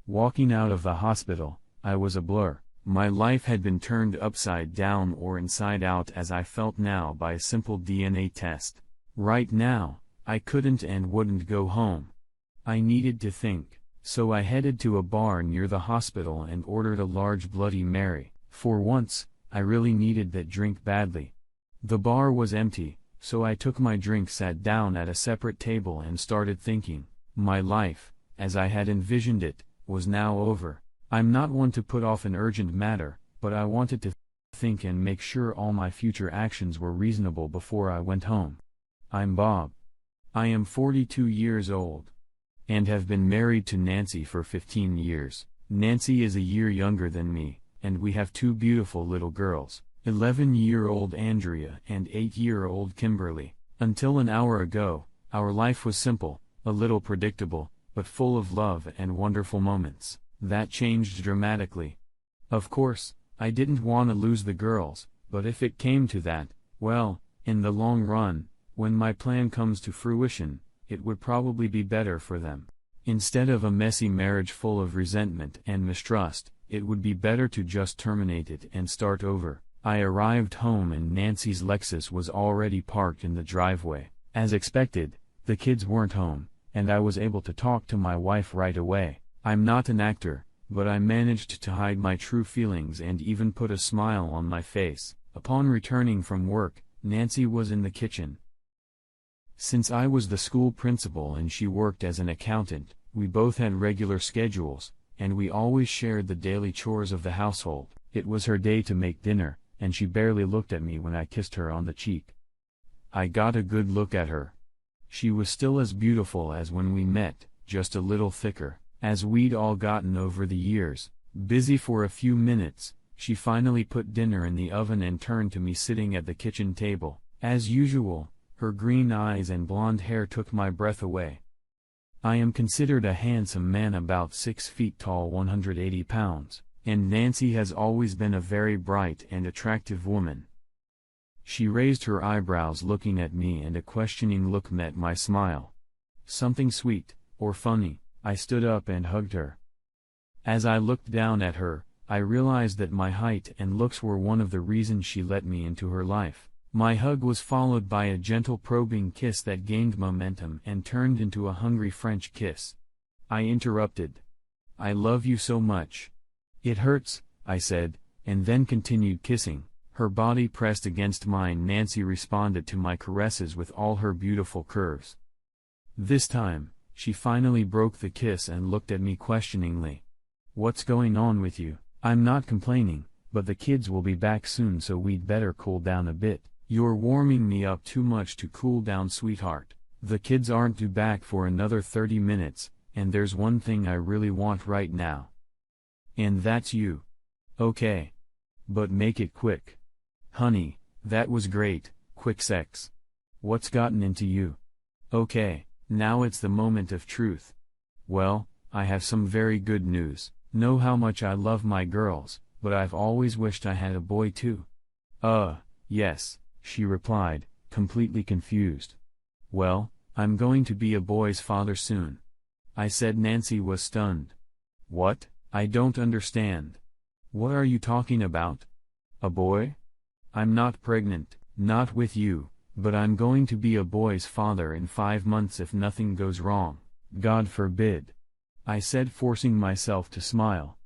Walking out of the hospital, I was a blur. My life had been turned upside down or inside out as I felt now by a simple DNA test. Right now, I couldn't and wouldn't go home. I needed to think, so I headed to a bar near the hospital and ordered a large Bloody Mary. For once, I really needed that drink badly. The bar was empty, so I took my drink, sat down at a separate table and started thinking. My life, as I had envisioned it, was now over. I'm not one to put off an urgent matter, but I wanted to think and make sure all my future actions were reasonable before I went home. I'm Bob. I am 42 years old. And have been married to Nancy for 15 years. Nancy is a year younger than me, and we have two beautiful little girls, 11-year-old Andrea and 8-year-old Kimberly. Until an hour ago, our life was simple, a little predictable, but full of love and wonderful moments. That changed dramatically. Of course, I didn't want to lose the girls, but if it came to that, well, in the long run, when my plan comes to fruition, it would probably be better for them. Instead of a messy marriage full of resentment and mistrust, it would be better to just terminate it and start over. I arrived home and Nancy's Lexus was already parked in the driveway. As expected, the kids weren't home, and I was able to talk to my wife right away. I'm not an actor, but I managed to hide my true feelings and even put a smile on my face. Upon returning from work, Nancy was in the kitchen. Since I was the school principal and she worked as an accountant, we both had regular schedules, and we always shared the daily chores of the household. It was her day to make dinner, and she barely looked at me when I kissed her on the cheek. I got a good look at her. She was still as beautiful as when we met, just a little thicker. As we'd all gotten over the years, busy for a few minutes, she finally put dinner in the oven and turned to me sitting at the kitchen table. As usual, her green eyes and blonde hair took my breath away. I am considered a handsome man about 6 feet tall, 180 pounds, and Nancy has always been a very bright and attractive woman. She raised her eyebrows looking at me and a questioning look met my smile. Something sweet, or funny. I stood up and hugged her. As I looked down at her, I realized that my height and looks were one of the reasons she let me into her life. My hug was followed by a gentle probing kiss that gained momentum and turned into a hungry French kiss. I interrupted. "I love you so much." "It hurts," I said, and then continued kissing. Her body pressed against mine. Nancy responded to my caresses with all her beautiful curves. This time, she finally broke the kiss and looked at me questioningly. "What's going on with you?" "I'm not complaining, but the kids will be back soon, so we'd better cool down a bit." "You're warming me up too much to cool down, sweetheart. The kids aren't due back for another 30 minutes, and there's one thing I really want right now. And that's you." "Okay. But make it quick." "Honey, that was great, quick sex. What's gotten into you?" "Okay. Now it's the moment of truth. Well, I have some very good news. Know how much I love my girls, but I've always wished I had a boy too." Yes," she replied, completely confused. "Well, I'm going to be a boy's father soon." I said. Nancy was stunned. "What? I don't understand. What are you talking about? A boy? I'm not pregnant, not with you. But I'm going to be a boy's father in 5 months if nothing goes wrong." "God forbid," I said, forcing myself to smile.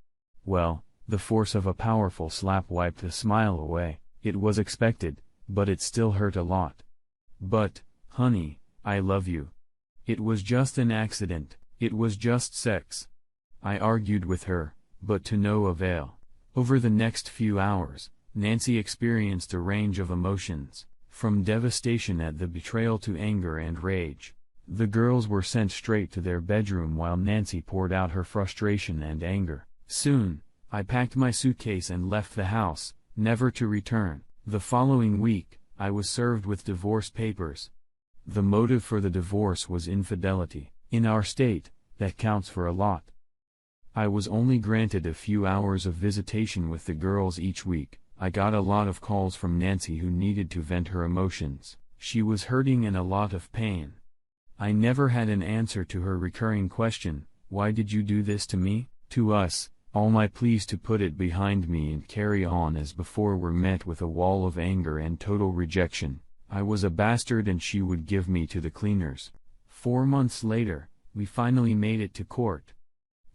Well, the force of a powerful slap wiped the smile away. It was expected, but it still hurt a lot. "But, honey, I love you. It was just an accident, it was just sex." I argued with her, but to no avail. Over the next few hours, Nancy experienced a range of emotions. From devastation at the betrayal to anger and rage. The girls were sent straight to their bedroom while Nancy poured out her frustration and anger. Soon, I packed my suitcase and left the house, never to return. The following week, I was served with divorce papers. The motive for the divorce was infidelity. In our state, that counts for a lot. I was only granted a few hours of visitation with the girls each week. I got a lot of calls from Nancy who needed to vent her emotions. She was hurting and a lot of pain. I never had an answer to her recurring question, "Why did you do this to me?" To us, all my pleas to put it behind me and carry on as before were met with a wall of anger and total rejection. I was a bastard and she would give me to the cleaners. 4 months later, we finally made it to court.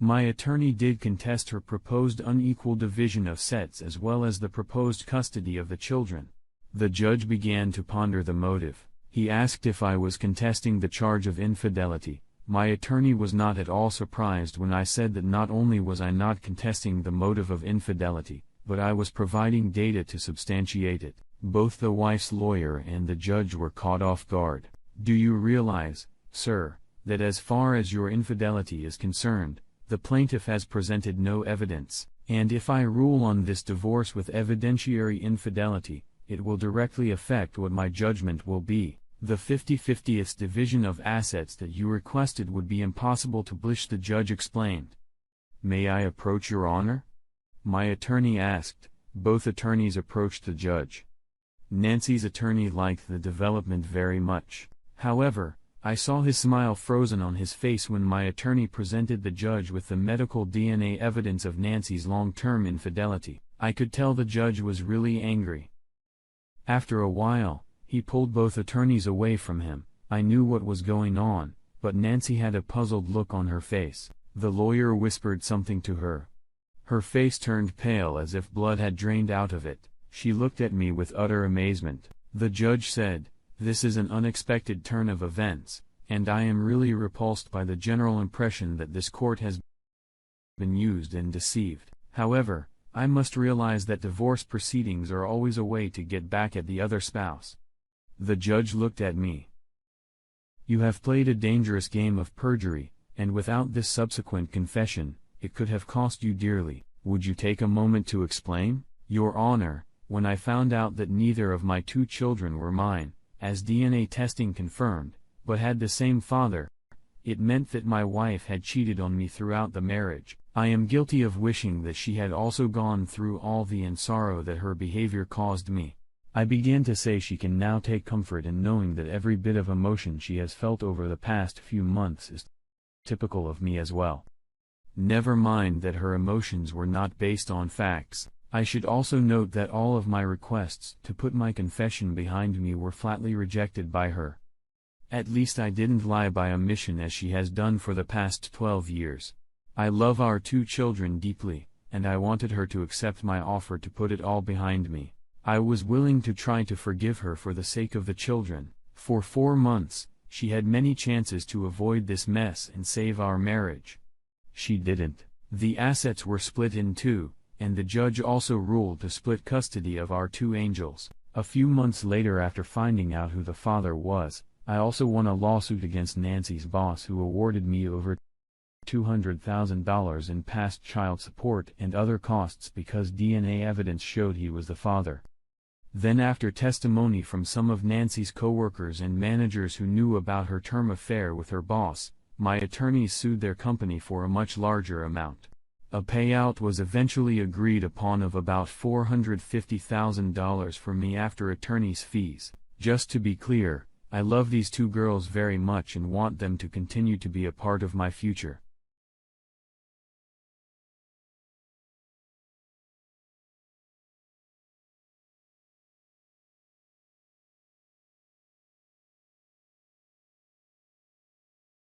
My attorney did contest her proposed unequal division of sets as well as the proposed custody of the children. The judge began to ponder the motive. He asked if I was contesting the charge of infidelity. My attorney was not at all surprised when I said that not only was I not contesting the motive of infidelity, but I was providing data to substantiate it. Both the wife's lawyer and the judge were caught off guard. Do you realize, sir, that as far as your infidelity is concerned, the plaintiff has presented no evidence, and if I rule on this divorce with evidentiary infidelity, it will directly affect what my judgment will be. The 50/50th division of assets that you requested would be impossible to publish, the judge explained. May I approach your honor? My attorney asked. Both attorneys approached the judge. Nancy's attorney liked the development very much. However, I saw his smile frozen on his face when my attorney presented the judge with the medical DNA evidence of Nancy's long-term infidelity. I could tell the judge was really angry. After a while, he pulled both attorneys away from him. I knew what was going on, but Nancy had a puzzled look on her face. The lawyer whispered something to her. Her face turned pale as if blood had drained out of it. She looked at me with utter amazement. The judge said, "This is an unexpected turn of events, and I am really repulsed by the general impression that this court has been used and deceived. However, I must realize that divorce proceedings are always a way to get back at the other spouse." The judge looked at me. "You have played a dangerous game of perjury, and without this subsequent confession, it could have cost you dearly. Would you take a moment to explain?" "Your Honor, when I found out that neither of my 2 children were mine, as DNA testing confirmed, but had the same father, it meant that my wife had cheated on me throughout the marriage. I am guilty of wishing that she had also gone through all the sorrow that her behavior caused me." I began to say she can now take comfort in knowing that every bit of emotion she has felt over the past few months is typical of me as well. Never mind that her emotions were not based on facts. I should also note that all of my requests to put my confession behind me were flatly rejected by her. At least I didn't lie by omission as she has done for the past 12 years. I love our 2 children deeply, and I wanted her to accept my offer to put it all behind me. I was willing to try to forgive her for the sake of the children. For 4 months, she had many chances to avoid this mess and save our marriage. She didn't. The assets were split in 2. And the judge also ruled to split custody of our 2 angels. A few months later, after finding out who the father was, I also won a lawsuit against Nancy's boss, who awarded me over $200,000 in past child support and other costs because DNA evidence showed he was the father. Then, after testimony from some of Nancy's coworkers and managers who knew about her term affair with her boss, my attorneys sued their company for a much larger amount. A payout was eventually agreed upon of about $450,000 for me after attorney's fees. Just to be clear, I love these 2 girls very much and want them to continue to be a part of my future.